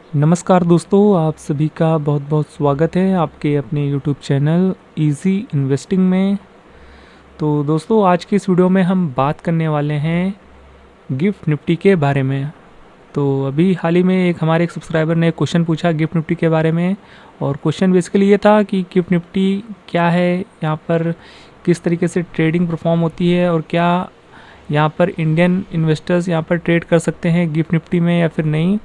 नमस्कार दोस्तों, आप सभी का बहुत बहुत स्वागत है आपके अपने यूट्यूब चैनल इजी इन्वेस्टिंग में। तो दोस्तों, आज की इस वीडियो में हम बात करने वाले हैं गिफ्ट निफ्टी के बारे में। तो अभी हाल ही में हमारे सब्सक्राइबर ने एक क्वेश्चन पूछा गिफ्ट निफ्टी के बारे में, और क्वेश्चन बेसिकली ये था कि गिफ्ट निफ्टी क्या है, यहाँ पर किस तरीके से ट्रेडिंग परफॉर्म होती है, और क्या यहाँ पर इंडियन इन्वेस्टर्स यहाँ पर ट्रेड कर सकते हैं गिफ्ट निफ्टी में या फिर नहीं।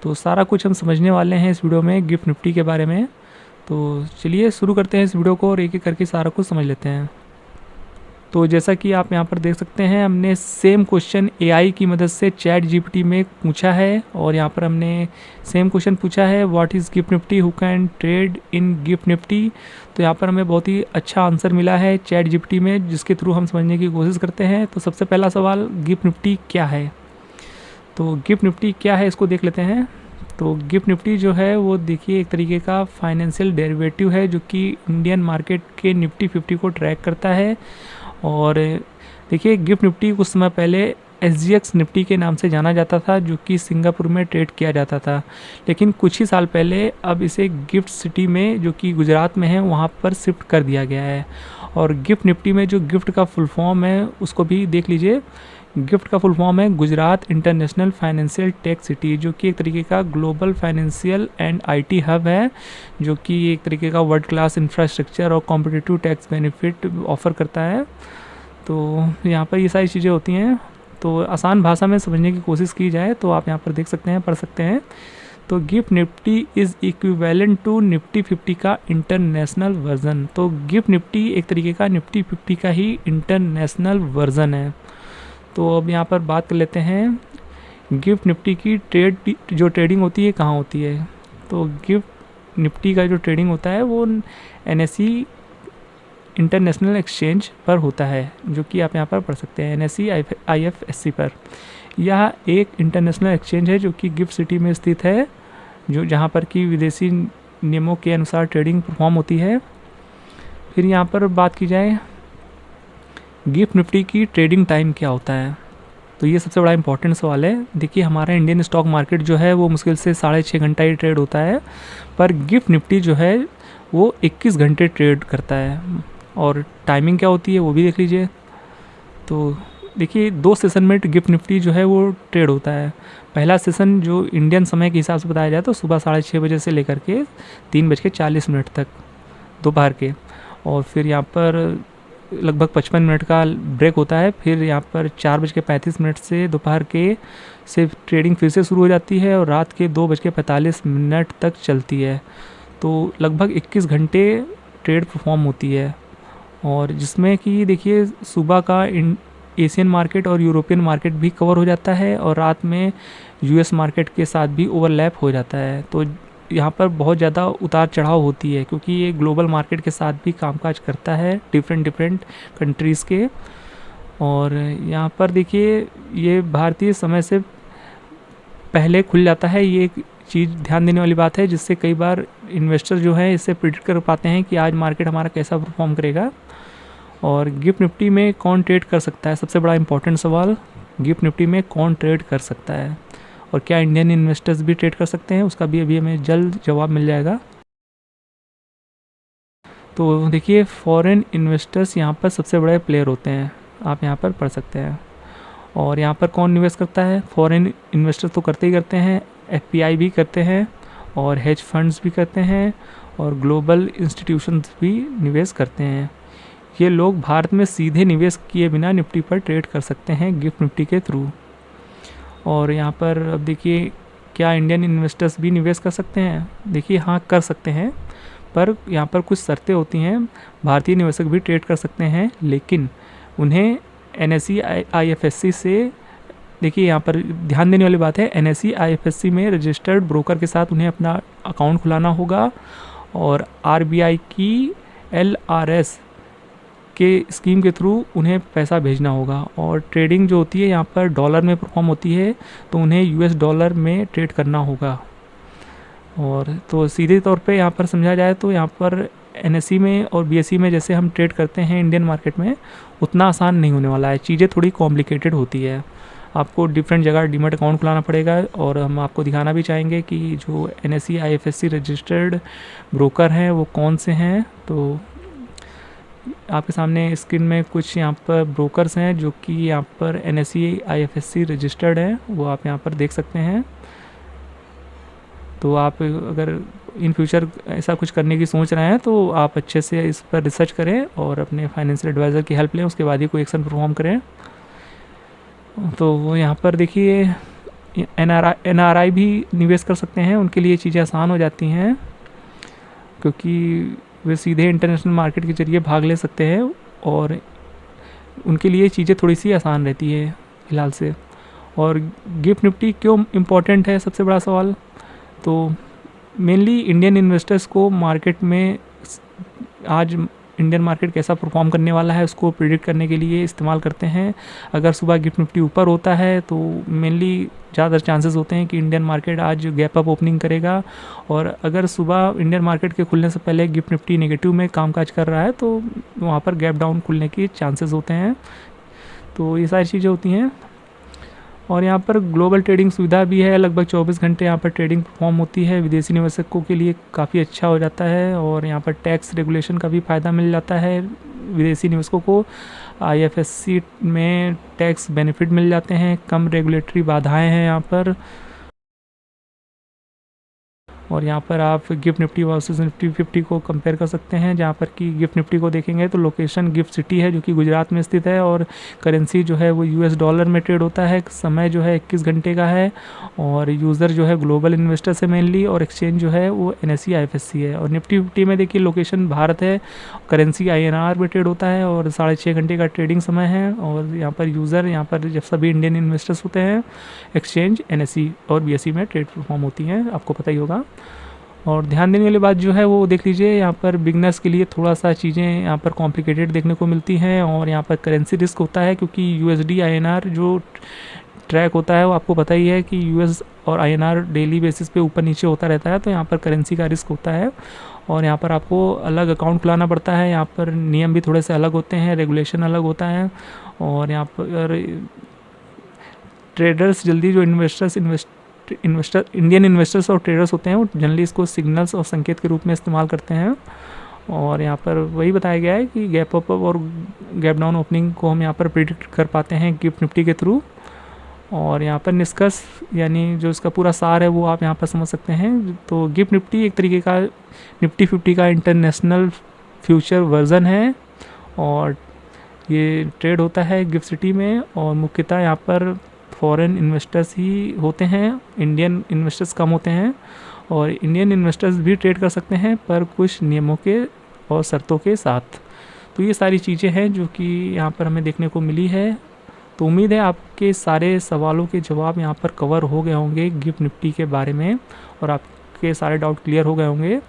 तो सारा कुछ हम समझने वाले हैं इस वीडियो में गिफ्ट निफ्टी के बारे में। तो चलिए शुरू करते हैं इस वीडियो को और एक एक करके सारा कुछ समझ लेते हैं। तो जैसा कि आप यहाँ पर देख सकते हैं, हमने सेम क्वेश्चन एआई की मदद से चैट जीपीटी में पूछा है, और यहाँ पर हमने सेम क्वेश्चन पूछा है what is gift Nifty, who can trade in gift Nifty. तो यहाँ पर हमें बहुत ही अच्छा आंसर मिला है चैट जीपीटी में, जिसके थ्रू हम समझने की कोशिश करते हैं। तो सबसे पहला सवाल, गिफ्ट निफ्टी क्या है। तो गिफ्ट निफ्टी क्या है इसको देख लेते हैं। तो गिफ्ट निफ्टी जो है वो देखिए एक तरीके का फाइनेंशियल डेरिवेटिव है जो कि इंडियन मार्केट के निफ्टी 50 को ट्रैक करता है। और देखिए गिफ्ट निफ्टी कुछ समय पहले SGX निफ्टी के नाम से जाना जाता था, जो कि सिंगापुर में ट्रेड किया जाता था, लेकिन कुछ ही साल पहले अब इसे गिफ्ट सिटी में, जो कि गुजरात में है, वहाँ पर शिफ्ट कर दिया गया है। और गिफ्ट निफ्टी में जो गिफ्ट का फुल फॉर्म है उसको भी देख लीजिए। गिफ्ट का फुल फॉर्म है Gujarat international financial tech city, जो कि एक तरीके का global financial and IT hub है, जो कि एक तरीके का वर्ल्ड क्लास इंफ्रास्ट्रक्चर और कॉम्पिटिटिव टैक्स बेनिफिट ऑफर करता है। तो यहाँ पर ये सारी चीज़ें होती हैं। तो आसान भाषा में समझने की कोशिश की जाए तो आप यहाँ पर देख सकते हैं, पढ़ सकते हैं। तो GIFT Nifty is equivalent to Nifty 50 का इंटरनेशनल वर्जन। तो गिफ्ट निफ्टी एक तरीके का निफ्टी 50 का ही इंटरनेशनल वर्जन है। तो अब यहाँ पर बात कर लेते हैं गिफ्ट निफ्टी की जो ट्रेडिंग होती है कहाँ होती है। तो गिफ्ट निफ्टी का जो ट्रेडिंग होता है वो NSE इंटरनेशनल एक्सचेंज पर होता है, जो कि आप यहाँ पर पढ़ सकते हैं, NSE IFSC पर। यह एक इंटरनेशनल एक्सचेंज है जो कि गिफ्ट सिटी में स्थित है, जो जहाँ पर कि विदेशी नियमों के अनुसार ट्रेडिंग परफॉर्म होती है। फिर यहाँ पर बात की जाए गिफ्ट निफ्टी की ट्रेडिंग टाइम क्या होता है, तो ये सबसे बड़ा इंपॉर्टेंट सवाल है। देखिए हमारा इंडियन स्टॉक मार्केट जो है वो मुश्किल से 6.5 घंटा ही ट्रेड होता है, पर गिफ्ट निफ्टी जो है वो 21 घंटे ट्रेड करता है। और टाइमिंग क्या होती है वो भी देख लीजिए। तो देखिए 2 सेशन में गिफ्ट निफ्टी जो है वो ट्रेड होता है। पहला सेशन जो इंडियन समय के हिसाब से बताया जाए तो सुबह 6:30 बजे से लेकर के 3:40 तक दोपहर के, और फिर यहाँ पर लगभग 55 मिनट का ब्रेक होता है। फिर यहाँ पर 4:35 से दोपहर के से ट्रेडिंग फिर से शुरू हो जाती है, और रात के 2:45 तक चलती है। तो लगभग 21 घंटे ट्रेड परफॉर्म होती है, और जिसमें कि देखिए सुबह का एशियन मार्केट और यूरोपियन मार्केट भी कवर हो जाता है, और रात में US मार्केट के साथ भी ओवरलैप हो जाता है। तो यहाँ पर बहुत ज़्यादा उतार चढ़ाव होती है, क्योंकि ये ग्लोबल मार्केट के साथ भी कामकाज करता है डिफरेंट कंट्रीज़ के। और यहाँ पर देखिए ये भारतीय समय से पहले खुल जाता है, ये एक चीज़ ध्यान देने वाली बात है, जिससे कई बार इन्वेस्टर जो है इससे प्रिडिक्ट कर पाते हैं कि आज मार्केट हमारा कैसा परफॉर्म करेगा। और गिफ्ट निफ्टी में कौन ट्रेड कर सकता है, सबसे बड़ा इंपॉर्टेंट सवाल, गिफ्ट निफ्टी में कौन ट्रेड कर सकता है, और क्या इंडियन इन्वेस्टर्स भी ट्रेड कर सकते हैं, उसका भी अभी हमें जल्द जवाब मिल जाएगा। तो देखिए फॉरेन इन्वेस्टर्स यहाँ पर सबसे बड़े प्लेयर होते हैं, आप यहाँ पर पढ़ सकते हैं। और यहाँ पर कौन निवेश करता है, फॉरेन इन्वेस्टर्स तो करते ही करते हैं, FPI भी करते हैं, और हेज फंड्स भी करते हैं, और ग्लोबल इंस्टीट्यूशंस भी निवेश करते हैं। ये लोग भारत में सीधे निवेश किए बिना निफ्टी पर ट्रेड कर सकते हैं गिफ्ट निफ्टी के थ्रू। और यहाँ पर अब देखिए क्या इंडियन इन्वेस्टर्स भी निवेश कर सकते हैं, देखिए हाँ कर सकते हैं, पर यहाँ पर कुछ शर्तें होती हैं। भारतीय निवेशक भी ट्रेड कर सकते हैं, लेकिन उन्हें NSE IFSC से, देखिए यहाँ पर ध्यान देने वाली बात है, NSE IFSC में रजिस्टर्ड ब्रोकर के साथ उन्हें अपना अकाउंट खुलाना होगा, और RBI की LRS के स्कीम के थ्रू उन्हें पैसा भेजना होगा। और ट्रेडिंग जो होती है यहाँ पर डॉलर में परफॉर्म होती है, तो उन्हें US डॉलर में ट्रेड करना होगा। और तो सीधे तौर पे यहाँ पर समझा जाए तो यहाँ पर NSE में और BSE में जैसे हम ट्रेड करते हैं इंडियन मार्केट में, उतना आसान नहीं होने वाला है, चीज़ें थोड़ी कॉम्प्लिकेटेड होती है। आपको डिफरेंट जगह डीमैट अकाउंट खुलाना पड़ेगा। और हम आपको दिखाना भी चाहेंगे कि जो NSE IFSC रजिस्टर्ड ब्रोकर हैं वो कौन से हैं। तो आपके सामने स्क्रीन में कुछ यहाँ पर ब्रोकर्स हैं जो कि यहाँ पर NSE IFSC रजिस्टर्ड है, वो आप यहाँ पर देख सकते हैं। तो आप अगर इन फ्यूचर ऐसा कुछ करने की सोच रहे हैं तो आप अच्छे से इस पर रिसर्च करें और अपने फाइनेंशियल एडवाइज़र की हेल्प लें, उसके बाद ही कोई एक्शन परफॉर्म करें। तो वो यहाँ पर देखिए NRI भी निवेश कर सकते हैं, उनके लिए चीज़ें आसान हो जाती हैं क्योंकि वे सीधे इंटरनेशनल मार्केट के ज़रिए भाग ले सकते हैं और उनके लिए चीज़ें थोड़ी सी आसान रहती है फ़िलहाल से। और गिफ्ट निफ्टी क्यों इम्पोर्टेंट है, सबसे बड़ा सवाल। तो मेनली इंडियन इन्वेस्टर्स को मार्केट में आज इंडियन मार्केट कैसा परफॉर्म करने वाला है उसको प्रिडिक्ट करने के लिए इस्तेमाल करते हैं। अगर सुबह गिफ्ट निफ्टी ऊपर होता है तो मेनली ज़्यादा चांसेस होते हैं कि इंडियन मार्केट आज गैप अप ओपनिंग करेगा। और अगर सुबह इंडियन मार्केट के खुलने से पहले गिफ्ट निफ्टी नेगेटिव में कामकाज कर रहा है तो वहाँ पर गैप डाउन खुलने के चांसेस होते हैं। तो ये सारी चीज़ें होती हैं। और यहाँ पर ग्लोबल ट्रेडिंग सुविधा भी है, लगभग 24 घंटे यहाँ पर ट्रेडिंग परफॉर्म होती है। विदेशी निवेशकों के लिए काफ़ी अच्छा हो जाता है और यहाँ पर टैक्स रेगुलेशन का भी फ़ायदा मिल जाता है। विदेशी निवेशकों को IFSC में टैक्स बेनिफिट मिल जाते हैं, कम रेगुलेटरी बाधाएं हैं यहाँ पर। और यहाँ पर आप गिफ्ट निफ्टी वर्सेस निफ्टी 50 को कंपेयर कर सकते हैं, जहाँ पर कि गिफ्ट निफ्टी को देखेंगे तो लोकेशन गिफ्ट सिटी है जो कि गुजरात में स्थित है और करेंसी जो है वो US डॉलर में ट्रेड होता है। समय जो है 21 घंटे का है और यूज़र जो है ग्लोबल इन्वेस्टर्स है मेनली, और एक्सचेंज जो है वो NSE IFSC है। और निफ्टी 50 में देखिए लोकेशन भारत है, करेंसी INR में ट्रेड होता है और 6.5 घंटे का ट्रेडिंग समय है। और यहाँ पर यूज़र यहाँ पर जब सभी इंडियन इन्वेस्टर्स होते हैं, एक्सचेंज NSE और BSE में ट्रेड परफॉर्म होती हैं, आपको पता ही होगा। और ध्यान देने वाली बात जो है वो देख लीजिए, यहाँ पर बिगनर्स के लिए थोड़ा सा चीज़ें यहाँ पर कॉम्प्लिकेटेड देखने को मिलती हैं। और यहाँ पर करेंसी रिस्क होता है क्योंकि USD INR जो ट्रैक होता है वो आपको पता ही है कि US और INR डेली बेसिस पे ऊपर नीचे होता रहता है, तो यहाँ पर करेंसी का रिस्क होता है। और यहाँ पर आपको अलग अकाउंट खुलाना पड़ता है, यहाँ पर नियम भी थोड़े से अलग होते हैं, रेगुलेशन अलग होता है। और यहाँ पर ट्रेडर्स जल्दी जो इंडियन इन्वेस्टर्स और ट्रेडर्स होते हैं वो जनरली इसको सिग्नल्स और संकेत के रूप में इस्तेमाल करते हैं। और यहाँ पर वही बताया गया है कि गैप अप और गैप डाउन ओपनिंग को हम यहाँ पर प्रिडिक्ट कर पाते हैं गिफ्ट निफ्टी के थ्रू। और यहाँ पर निष्कर्ष यानी जो इसका पूरा सार है वो आप यहाँ पर समझ सकते हैं। तो गिफ्ट निफ्टी एक तरीके का निफ्टी 50 का इंटरनेशनल फ्यूचर वर्जन है और ये ट्रेड होता है गिफ्ट सिटी में। और मुख्यतः यहाँ पर फॉरेन इन्वेस्टर्स ही होते हैं, इंडियन इन्वेस्टर्स कम होते हैं। और इंडियन इन्वेस्टर्स भी ट्रेड कर सकते हैं पर कुछ नियमों के और शर्तों के साथ। तो ये सारी चीज़ें हैं जो कि यहाँ पर हमें देखने को मिली है। तो उम्मीद है आपके सारे सवालों के जवाब यहाँ पर कवर हो गए होंगे गिफ्ट निफ्टी के बारे में और आपके सारे डाउट क्लियर हो गए होंगे।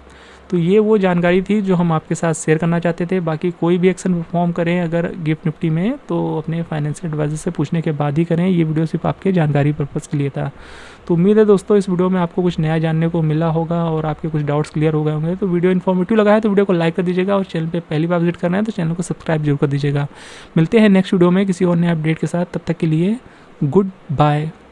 तो ये वो जानकारी थी जो हम आपके साथ शेयर करना चाहते थे। बाकी कोई भी एक्शन परफॉर्म करें अगर गिफ्ट निफ्टी में तो अपने फाइनेंशियल एडवाइजर से पूछने के बाद ही करें। ये वीडियो सिर्फ आपके जानकारी पर्पज़ के लिए था। तो उम्मीद है दोस्तों इस वीडियो में आपको कुछ नया जानने को मिला होगा और आपके कुछ डाउट्स क्लियर हो गए होंगे। तो वीडियो इन्फॉर्मेटिव लगा है तो वीडियो को लाइक कर दीजिएगा और चैनल पर पहली बार विजिट करना है तो चैनल को सब्सक्राइब जरूर कर दीजिएगा। मिलते हैं नेक्स्ट वीडियो में किसी और नए अपडेट के साथ, तब तक के लिए गुड बाय।